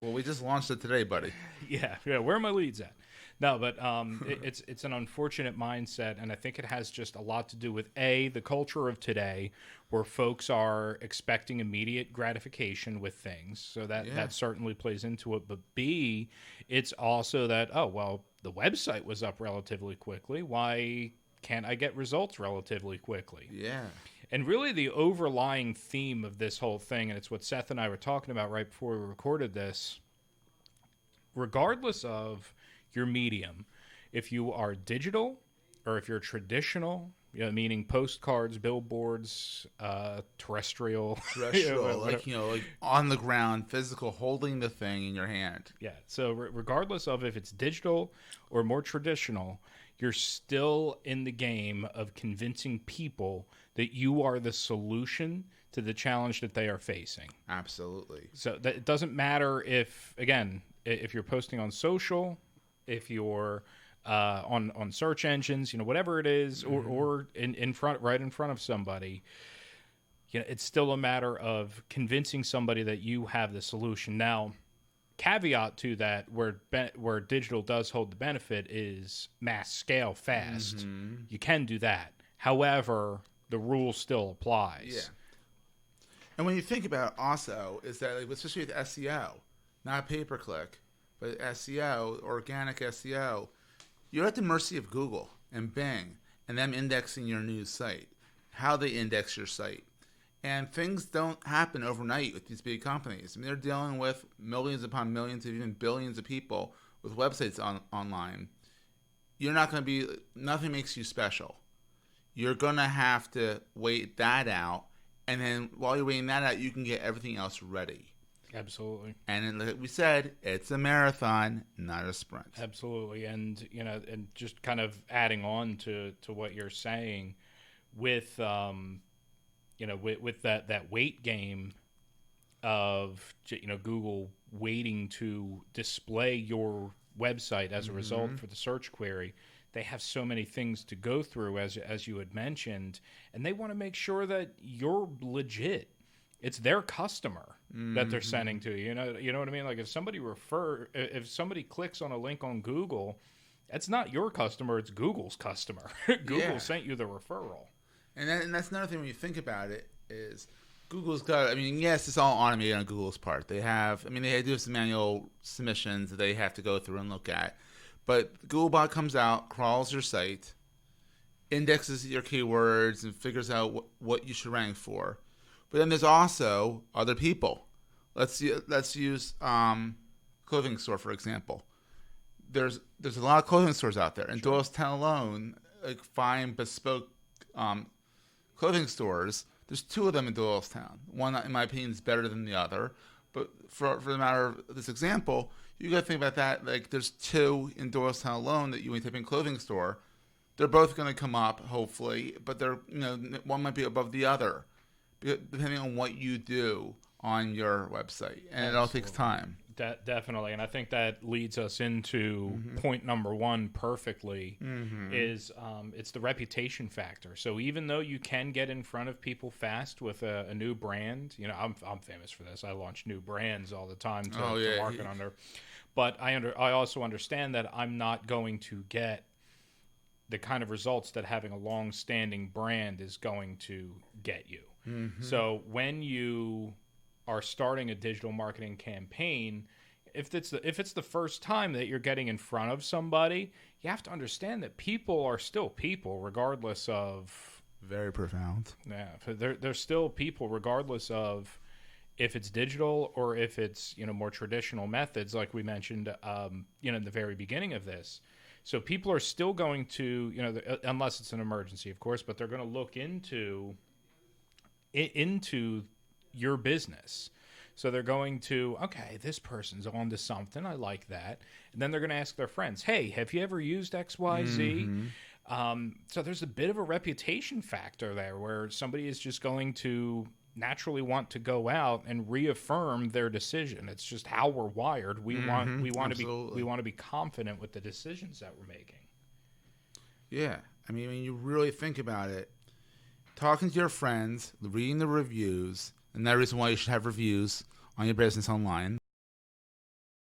Well, we just launched it today, buddy. Yeah. Where are my leads at? No, but it's an unfortunate mindset, and I think it has just a lot to do with the culture of today, where folks are expecting immediate gratification with things. So that certainly plays into it. But B, it's also that the website was up relatively quickly. Why can't I get results relatively quickly? Yeah. And really, the overlying theme of this whole thing, and it's what Seth and I were talking about right before we recorded this, regardless of your medium, if you are digital or if you're traditional, meaning postcards, billboards, terrestrial, like on the ground, physical, holding the thing in your hand. Yeah. So regardless of if it's digital or more traditional, you're still in the game of convincing people that you are the solution to the challenge that they are facing. Absolutely. So that it doesn't matter if you're posting on social, if you're on search engines, whatever it is, or right in front of somebody. It's still a matter of convincing somebody that you have the solution. Now, caveat to that, where digital does hold the benefit, is mass scale fast. Mm-hmm. You can do that. However, the rule still applies. Yeah. And when you think about it also, is that especially with SEO, not pay-per-click, but SEO, organic SEO, you're at the mercy of Google and Bing and them indexing your news site, how they index your site. And things don't happen overnight with these big companies. I mean, they're dealing with millions upon millions, even billions of people with websites online. You're not going to be, nothing makes you special. You're going to have to wait that out. And then while you're waiting that out, you can get everything else ready. Absolutely. And like we said, it's a marathon, not a sprint. Absolutely. And, and just kind of adding on to what you're saying with, with that weight game of, Google waiting to display your website as a result for the search query. They have so many things to go through, as you had mentioned, and they want to make sure that you're legit. It's their customer that they're sending to you. You know what I mean? Like if somebody clicks on a link on Google, that's not your customer, it's Google's customer. Google sent you the referral. And that's another thing when you think about it is Google's got, yes, it's all automated on Google's part. They do some manual submissions that they have to go through and look at. But Googlebot comes out, crawls your site, indexes your keywords, and figures out what you should rank for. But then there's also other people. Let's use clothing store, for example. There's a lot of clothing stores out there. In Doylestown alone, like fine bespoke clothing stores, there's 2 of them in Doylestown. One, in my opinion, is better than the other. But for the matter of this example, you got to think about that. Like there's 2 in Doylestown alone that you would type in clothing store. They're both going to come up, hopefully, but they're one might be above the other, depending on what you do on your website, and it all takes time. Definitely, and I think that leads us into point number 1 perfectly. Is it's the reputation factor. So even though you can get in front of people fast with a new brand, I'm famous for this. I launch new brands all the time to market under, but I also understand that I'm not going to get the kind of results that having a long-standing brand is going to get you. So when you are starting a digital marketing campaign, if it's the first time that you're getting in front of somebody, you have to understand that people are still people, regardless of. Very profound. Yeah, they're still people, regardless of if it's digital or if it's more traditional methods, like we mentioned, in the very beginning of this. So people are still going to, unless it's an emergency, of course, but they're going to look into your business. So they're going to, okay, this person's on to something. I like that. And then they're going to ask their friends, hey, have you ever used XYZ? So there's a bit of a reputation factor there where somebody is just going to naturally want to go out and reaffirm their decision. It's just how we're wired. We want to be confident with the decisions that we're making. Yeah. When you really think about it, talking to your friends, reading the reviews, and that reason why you should have reviews on your business online.